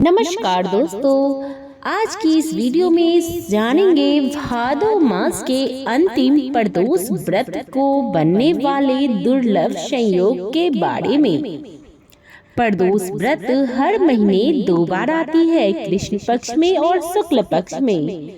नमस्कार दोस्तों, आज की इस वीडियो में जानेंगे भादो मास के अंतिम प्रदोष व्रत को बनने वाले दुर्लभ संयोग के बारे में। प्रदोष व्रत हर महीने 2 बार आती है, कृष्ण पक्ष में और शुक्ल पक्ष में।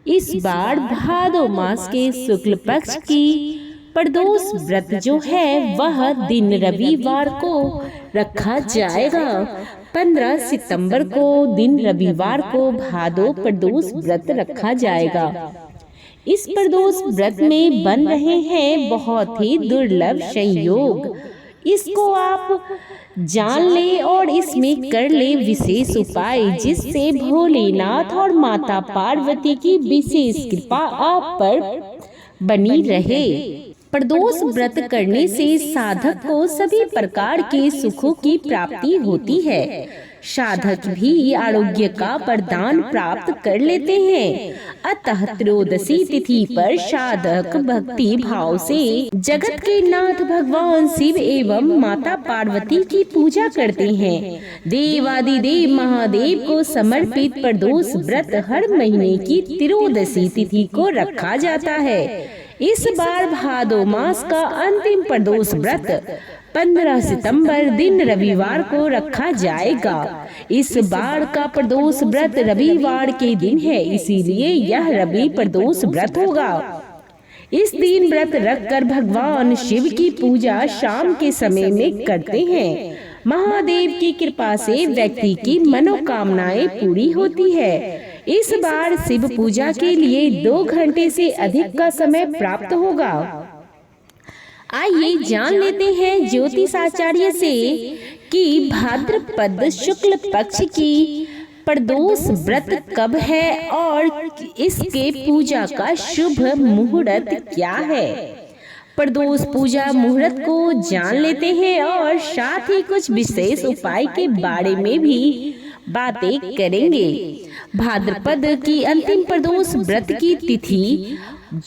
इस बार भादो मास के शुक्ल पक्ष की प्रदोष व्रत जो है वह दिन रविवार को रखा जाएगा। 15 सितंबर को दिन रविवार को भादो प्रदोष व्रत रखा जाएगा। इस प्रदोष व्रत में बन रहे हैं बहुत ही दुर्लभ संयोग। इसको आप जान ले और इसमें कर ले विशेष उपाय, जिससे भोलेनाथ और माता पार्वती की विशेष कृपा आप पर बनी रहे। प्रदोष व्रत करने से साधक को सभी प्रकार के सुखों की प्राप्ति होती है। साधक भी आरोग्य का वरदान प्राप्त कर लेते हैं। अतः त्रयोदशी तिथि पर साधक भक्ति भाव से जगत के नाथ भगवान शिव एवं माता पार्वती की पूजा करते हैं। देवादिदेव महादेव को समर्पित प्रदोष व्रत हर महीने की त्रयोदशी तिथि को रखा जाता है। इस बार भादो मास का अंतिम प्रदोष व्रत 15 सितंबर दिन रविवार को रखा जाएगा। इस बार का प्रदोष व्रत रविवार के दिन है, इसीलिए यह रवि प्रदोष व्रत होगा। इस दिन व्रत रखकर भगवान शिव की पूजा शाम के समय में करते हैं। महादेव की कृपा से व्यक्ति की मनोकामनाएं पूरी होती है। इस बार शिव पूजा के लिए 2 घंटे से अधिक का समय प्राप्त होगा। आइए जान लेते हैं ज्योतिषाचार्य से कि भाद्रपद शुक्ल पक्ष की प्रदोष व्रत कब है और इसके पूजा का शुभ मुहूर्त क्या है। प्रदोष पूजा मुहूर्त को जान लेते हैं और साथ ही कुछ विशेष उपाय के बारे में भी बातें करेंगे। भाद्रपद की अंतिम प्रदोष व्रत की तिथि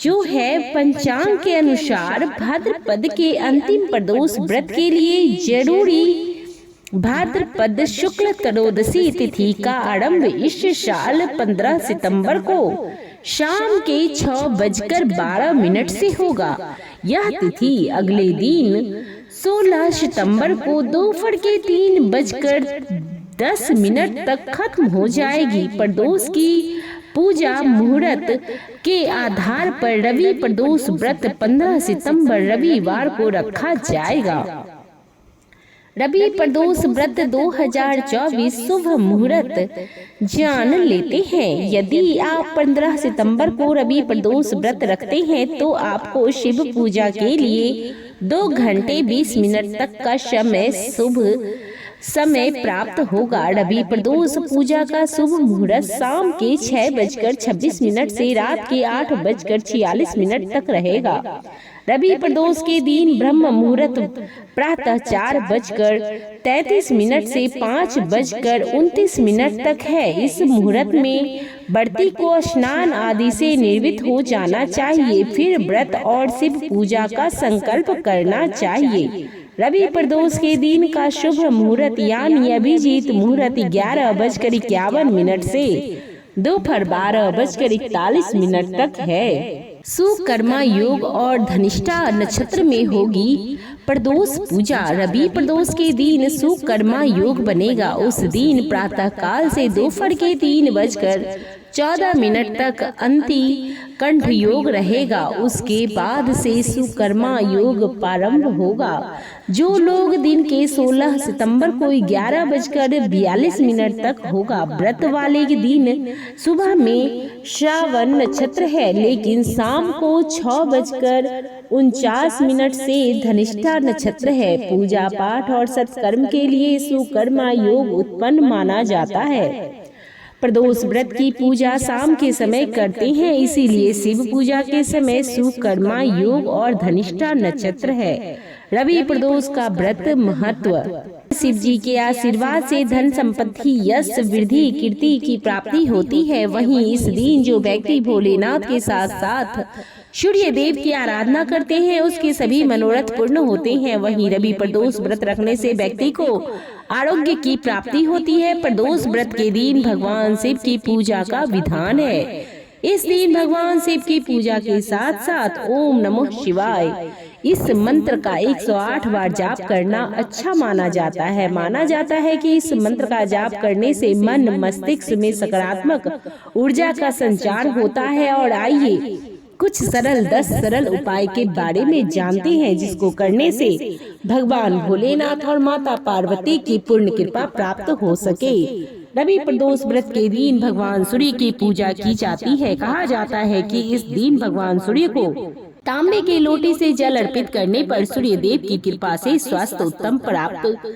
जो है पंचांग के अनुसार भाद्रपद के अंतिम प्रदोष व्रत के लिए जरूरी भाद्रपद शुक्ल त्रयोदशी तिथि का आरंभ इस साल 15 सितंबर को शाम के 6:12 से होगा। यह तिथि अगले दिन 16 सितंबर को दोपहर के 3:10 तक खत्म हो जाएगी। प्रदोष की पूजा मुहूर्त के आधार पर रवि प्रदोष व्रत 15 सितंबर रविवार को रखा जाएगा। रवि प्रदोष व्रत 2024 शुभ मुहूर्त जान लेते हैं। यदि आप 15 सितंबर को रवि प्रदोष व्रत रखते हैं तो आपको शिव पूजा के लिए 2 घंटे 20 मिनट तक का शुभ समय प्राप्त होगा। रवि प्रदोष पूजा का शुभ मुहूर्त शाम के 6:26 से रात के 8:46 तक रहेगा। रवि प्रदोष के दिन ब्रह्म मुहूर्त प्रातः 4:33 से 5:29 तक है। इस मुहूर्त में व्रती को स्नान आदि से निर्वित हो जाना चाहिए, फिर व्रत और शिव पूजा का संकल्प करना चाहिए। रवि प्रदोष के दिन का शुभ मुहूर्त यानी अभिजीत मुहूर्त 11:51 से दोपहर 12:41 तक है। सुकर्मा योग और धनिष्ठा नक्षत्र में होगी प्रदोष पूजा। रवि प्रदोष के दिन सुकर्मा योग बनेगा। उस दिन प्रातः काल से दोपहर के 3:14 तक अंति कंठ योग रहेगा। उसके बाद से सुकर्मा योग प्रारंभ होगा। जो लोग दिन के 16 सितंबर को 11:42 तक होगा। व्रत वाले के दिन सुबह में श्रावण नक्षत्र है, लेकिन शाम को 6:49 से धनिष्ठा नक्षत्र है। पूजा पाठ और सत्कर्म के लिए सुकर्मा योग उत्पन्न माना जाता है। प्रदोष व्रत की पूजा शाम के समय करते हैं, इसीलिए शिव पूजा के समय सुकर्मा योग और धनिष्ठा नक्षत्र है। रवि प्रदोष का व्रत महत्व। शिव जी के आशीर्वाद से धन संपत्ति यश वृद्धि कीर्ति की प्राप्ति होती है। वहीं इस दिन जो व्यक्ति भोलेनाथ के साथ साथ सूर्य देव की आराधना करते हैं, उसके सभी मनोरथ पूर्ण होते हैं। वहीं रवि प्रदोष व्रत रखने से व्यक्ति को आरोग्य की प्राप्ति होती है। प्रदोष व्रत के दिन भगवान शिव की पूजा का विधान है। इस दिन भगवान शिव की पूजा के साथ साथ ओम नमः शिवाय इस मंत्र का 108 बार जाप करना अच्छा माना जाता है। माना जाता है कि इस मंत्र का जाप करने से मन मस्तिष्क में सकारात्मक ऊर्जा का संचार होता है। और आइए कुछ 10 सरल उपाय के बारे में जानते हैं, जिसको करने से भगवान भोलेनाथ और माता पार्वती की पूर्ण कृपा प्राप्त हो सके। रवि प्रदोष व्रत के दिन भगवान सूर्य की पूजा की जाती है। कहा जाता है कि इस दिन भगवान सूर्य को तांबे के लोटे से जल अर्पित करने पर सूर्य देव की कृपा से स्वास्थ्य उत्तम प्राप्त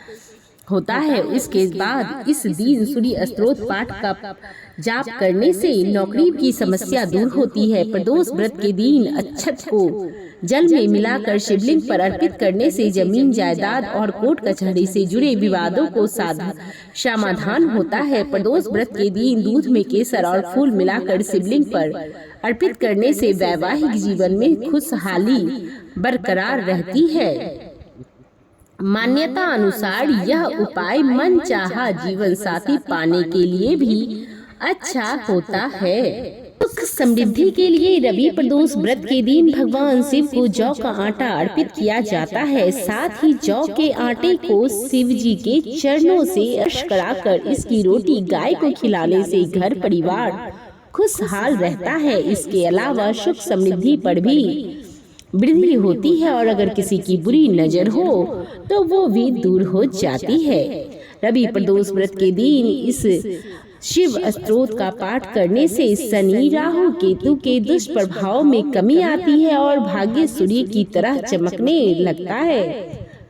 होता है। इसके बाद इस दिन सूर्य स्तोत्र पाठ का जाप करने से नौकरी की समस्या दूर होती है। प्रदोष व्रत के दिन अक्षत को जल में मिलाकर शिवलिंग पर अर्पित करने से जमीन जायदाद और कोर्ट कचहरी से जुड़े विवादों को समाधान होता है। प्रदोष व्रत के दिन दूध में केसर और फूल मिलाकर शिवलिंग पर अर्पित करने से वैवाहिक जीवन में खुशहाली बरकरार रहती है। मान्यता अनुसार यह उपाय मनचाहा जीवन साथी पाने के लिए भी अच्छा होता है। सुख समृद्धि के लिए रवि प्रदोष व्रत के दिन भगवान शिव को जौ का आटा अर्पित किया जाता है। साथ ही जौ के आटे को शिव जी के चरणों से स्पर्श कराकर इसकी रोटी गाय को खिलाने से घर परिवार खुशहाल रहता है। इसके अलावा सुख समृद्धि पर भी वृद्धि होती है और अगर किसी की बुरी नजर हो तो वो भी दूर हो जाती है। रवि प्रदोष व्रत के दिन इस शिव स्तोत्र का पाठ करने से शनि राहु केतु के दुष्प्रभाव में कमी आती है और भाग्य सूर्य की तरह चमकने लगता है।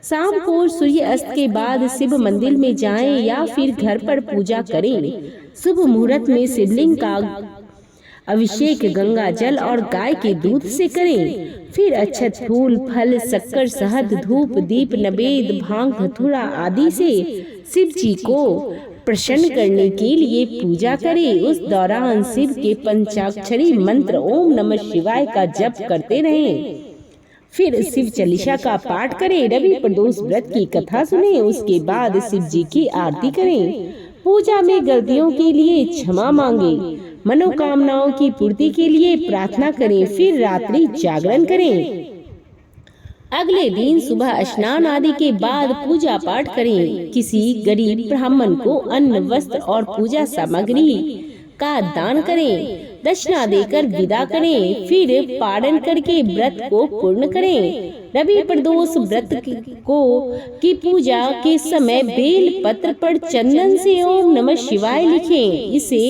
शाम को सूर्य अस्त के बाद शिव मंदिर में जाएं या फिर घर पर पूजा करें। शुभ मुहूर्त में शिवलिंग का अभिषेक गंगा जल और गाय के दूध से करें। फिर अक्षत फूल फल शक्कर शहद धूप दीप नवेद भांग धतूरा आदि से शिव जी को प्रसन्न करने के लिए पूजा करें। उस दौरान शिव के पंचाक्षरी मंत्र ओम नमः शिवाय का जप करते रहें। फिर शिव चालीसा का पाठ करें। रवि प्रदोष व्रत की कथा सुने। उसके बाद शिव जी की आरती करें। पूजा में गलतियों के लिए क्षमा मांगे। मनोकामनाओं की पूर्ति के लिए प्रार्थना करें। फिर रात्रि जागरण करें। अगले दिन सुबह स्नान आदि के बाद पूजा पाठ करें। किसी गरीब ब्राह्मण को अन्न वस्त्र और पूजा सामग्री का दान करें। दक्षिणा देकर विदा करें। फिर पारण करके व्रत को पूर्ण करें। रवि प्रदोष व्रत की पूजा के समय बेल पत्र पर चंदन से ओम नमः शिवाय लिखें। इसे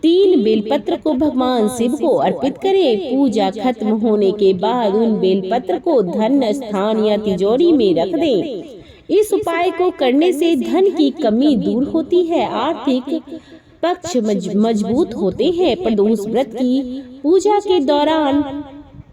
3 बेलपत्र को भगवान शिव को अर्पित करें। पूजा खत्म होने के बाद उन बेलपत्र को धन स्थान या तिजोरी में रख दें। इस उपाय को करने से धन की कमी दूर होती है, आर्थिक पक्ष मजबूत होते हैं। प्रदोष व्रत की पूजा के दौरान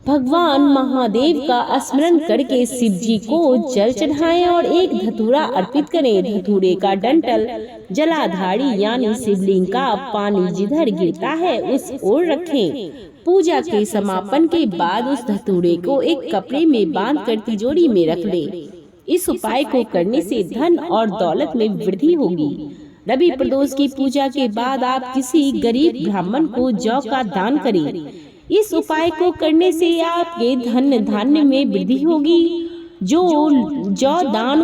भगवान महादेव का स्मरण करके शिव जी को जल चढ़ाएं और एक धतूरा अर्पित करें। धतूरे का डंठल जलाधारी यानी शिवलिंग का पानी जिधर गिरता है उस ओर रखें। पूजा के समापन के बाद उस धतूरे को एक कपड़े में बांधकर तिजोरी में रख दें। इस उपाय को करने से धन और दौलत में वृद्धि होगी। रवि प्रदोष की पूजा के बाद आप किसी गरीब ब्राह्मण को जौ का दान करें। इस उपाय को करने से आपके धन धान्य में वृद्धि होगी। जौ दान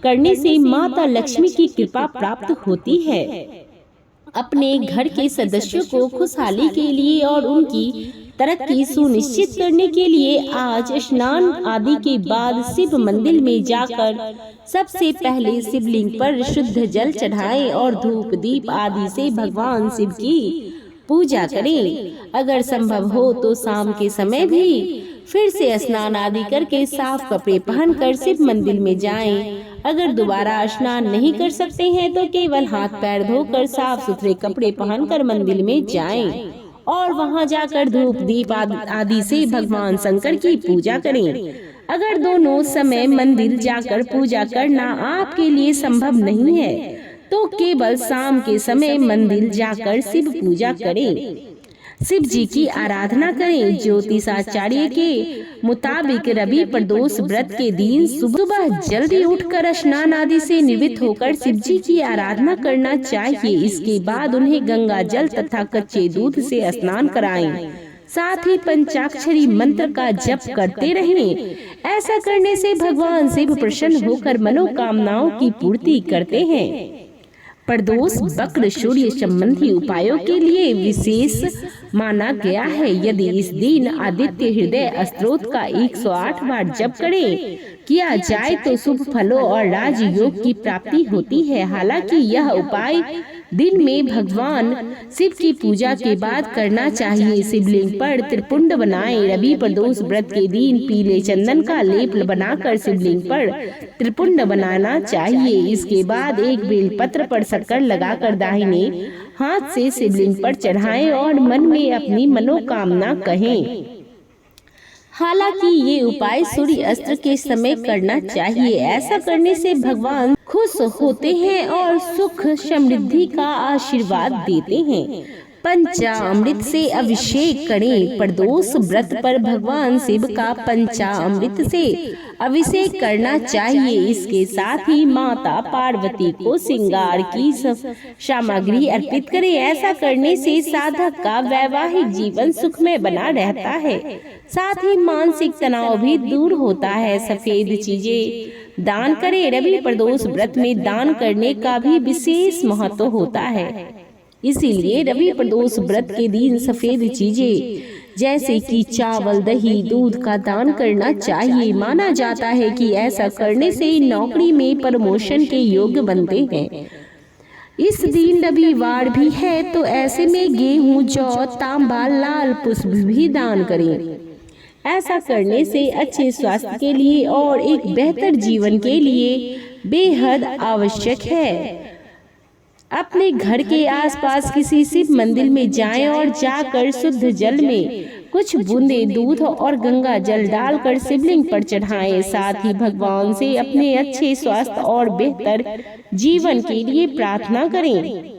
करने से माता लक्ष्मी की कृपा प्राप्त होती है। अपने घर के सदस्यों को खुशहाली के लिए और उनकी तरक्की सुनिश्चित करने के लिए आज स्नान आदि के बाद शिव मंदिर में जाकर सबसे पहले शिवलिंग पर शुद्ध जल चढ़ाएं और धूप दीप आदि से भगवान शिव की पूजा करें। अगर संभव हो तो शाम के समय भी फिर से स्नान आदि करके साफ कपड़े पहनकर शिव मंदिर में जाएं। अगर दोबारा स्नान नहीं कर सकते हैं तो केवल हाथ पैर धोकर साफ सुथरे कपड़े पहनकर मंदिर में जाएं और वहां जाकर धूप दीप आदि से भगवान शंकर की पूजा करें। अगर दोनों समय मंदिर जाकर पूजा करना आपके लिए संभव नहीं है तो केवल शाम के समय मंदिर जाकर शिव पूजा करें। शिव जी की आराधना करें। ज्योतिषाचार्य के मुताबिक रवि प्रदोष व्रत के दिन सुबह जल्दी उठकर स्नान आदि से निवृत्त होकर शिव जी की आराधना करना चाहिए। इसके बाद उन्हें गंगा जल तथा कच्चे दूध से स्नान कराएं। साथ ही पंचाक्षरी मंत्र का जप करते रहें। ऐसा करने से भगवान शिव प्रसन्न होकर मनोकामनाओं की पूर्ति करते हैं। प्रदोष वक्र सूर्य संबंधी उपायों के लिए विशेष माना गया है। यदि इस दिन आदित्य हृदय स्तोत्र का 108 बार जप किया जाए तो शुभ फलों और राजयोग की प्राप्ति होती है। हालांकि यह उपाय दिन में भगवान शिव की पूजा के बाद करना चाहिए। शिवलिंग पर त्रिपुंड बनाएं। रवि प्रदोष व्रत के दिन पीले चंदन का लेप बनाकर शिवलिंग पर त्रिपुंड बनाना चाहिए। इसके बाद एक बेलपत्र पर शक्कर लगाकर दाहिने हाथ से शिवलिंग पर चढ़ाएं और मन में अपनी मनोकामना कहें। हालांकि ये उपाय सूर्य अस्त्र के समय करना चाहिए। ऐसा करने से भगवान खुश होते हैं और सुख समृद्धि का आशीर्वाद देते हैं। पंचामृत से अभिषेक करें। प्रदोष व्रत पर भगवान शिव का पंचामृत से अभिषेक करना चाहिए। इसके साथ ही माता पार्वती को श्रृंगार की सामग्री अर्पित करें। ऐसा करने से साधक का वैवाहिक जीवन सुखमय बना रहता है। साथ ही मानसिक तनाव भी दूर होता है। सफेद चीजें दान करें। रवि प्रदोष व्रत में दान करने का भी विशेष महत्व होता है। इसीलिए रवि प्रदोष व्रत के दिन सफेद चीजें जैसे कि चावल, दही, दूध का दान करना चाहिए। माना जाता है कि ऐसा करने से नौकरी में प्रमोशन के योग्य बनते हैं। इस दिन रविवार भी है तो ऐसे में गेहूं, जौ, तांबा, लाल पुष्प भी दान करें। ऐसा करने से अच्छे स्वास्थ्य के लिए और एक बेहतर जीवन के लिए बेहद आवश्यक है। अपने घर के आसपास किसी शिव मंदिर में जाएं और जाकर शुद्ध जल में कुछ बूंदे दूध और गंगा जल डालकर शिवलिंग पर चढ़ाएं। साथ ही भगवान से अपने अच्छे स्वास्थ्य और बेहतर जीवन के लिए प्रार्थना करें।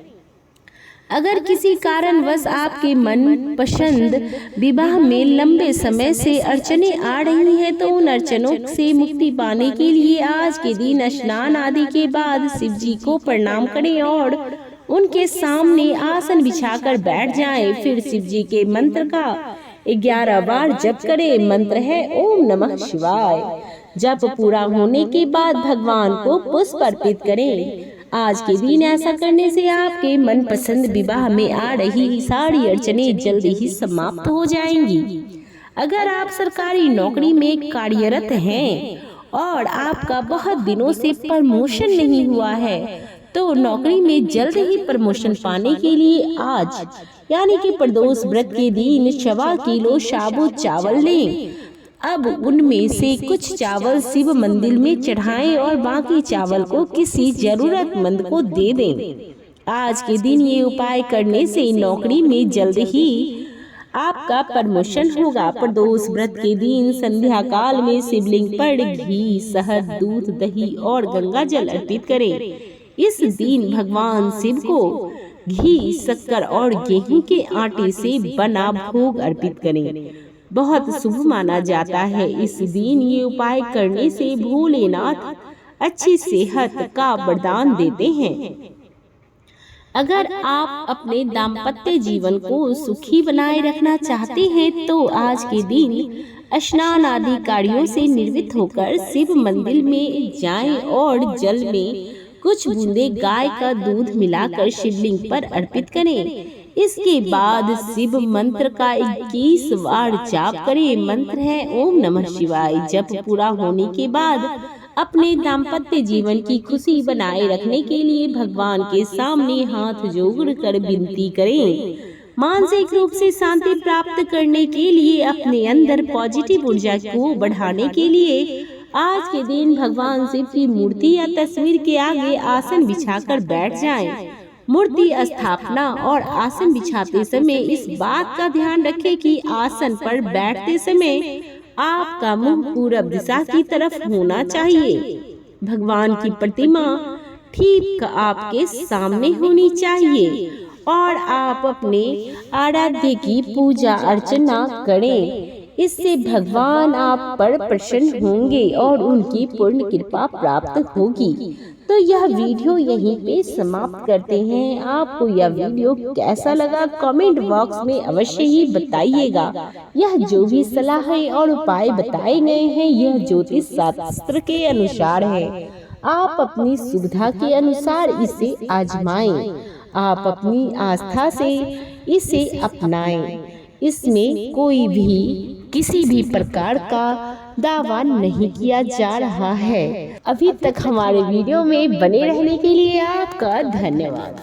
अगर किसी कारणवश आपके मन पसंद विवाह में लंबे समय से अड़चने आ रही हैं तो उन अड़चनों से मुक्ति पाने के लिए आज के दिन स्नान आदि के बाद शिव जी को प्रणाम करें और उनके सामने आसन बिछाकर बैठ जाएं। फिर शिव जी के मंत्र का 11 बार जप करें। मंत्र है ओम नमः शिवाय। जप पूरा होने के बाद भगवान को पुष्प अर्पित करें। आज के दिन ऐसा करने से आपके मनपसंद विवाह में आ रही सारी अड़चनें जल्दी ही समाप्त हो जाएंगी। अगर आप सरकारी नौकरी में कार्यरत हैं और आपका बहुत दिनों से प्रमोशन नहीं हुआ है तो नौकरी में जल्द ही प्रमोशन पाने के लिए आज यानी कि प्रदोष व्रत के दिन 1.25 किलो साबुत चावल लें। अब उनमें से कुछ चावल शिव मंदिर में चढ़ाएं और बाकी चावल को किसी जरूरतमंद को दे दें। आज के दिन ये उपाय करने से नौकरी में जल्द ही आपका प्रमोशन होगा। प्रदोष व्रत के दिन संध्या काल में शिवलिंग पर घी, शहद, दूध, दही और गंगा जल अर्पित करें। इस दिन भगवान शिव को घी, शक्कर और गेहूं के आटे से बना भोग अर्पित करें। बहुत शुभ माना जाता है। इस दिन ये उपाय करने से भोलेनाथ अच्छी सेहत का वरदान देते हैं। अगर आप अपने दाम्पत्य जीवन को सुखी बनाए रखना चाहते हैं तो आज के दिन स्नान आदि कार्यों से निवृत्त होकर शिव मंदिर में जाएं और जल में कुछ बूंदे गाय का दूध मिलाकर शिवलिंग पर अर्पित करें। इसके बाद शिव मंत्र का 21 बार जाप करें। मंत्र है ओम नमः शिवाय। जप पूरा होने के बाद अपने दाम्पत्य जीवन की खुशी बनाए रखने के लिए भगवान के सामने हाथ जोड़कर विनती करें। मानसिक रूप से शांति प्राप्त करने के लिए अपने अंदर पॉजिटिव ऊर्जा को बढ़ाने के लिए आज के दिन भगवान शिव की मूर्ति या तस्वीर के आगे आसन बिछाकर बैठ जाएं। मूर्ति स्थापना और आसन बिछाते समय इस बात का ध्यान रखें कि आसन पर बैठते समय आपका मुंह पूरब दिशा की तरफ होना चाहिए। भगवान की प्रतिमा ठीक आपके सामने होनी चाहिए और आप अपने आराध्य की पूजा अर्चना करें। इससे भगवान आप पर प्रसन्न होंगे और उनकी पूर्ण कृपा प्राप्त होगी। तो यह वीडियो यहीं पे समाप्त करते हैं। आपको यह वीडियो कैसा लगा कमेंट बॉक्स में अवश्य ही बताइएगा। यह जो भी सलाह और उपाय बताए गए हैं यह ज्योतिष शास्त्र के अनुसार है। आप अपनी सुविधा के अनुसार इसे आजमाएं। आप अपनी आस्था से इसे अपनाएं। इसमें कोई भी किसी भी प्रकार का दावा नहीं किया जा रहा है। अभी तक हमारे वीडियो में बने रहने के लिए आपका धन्यवाद।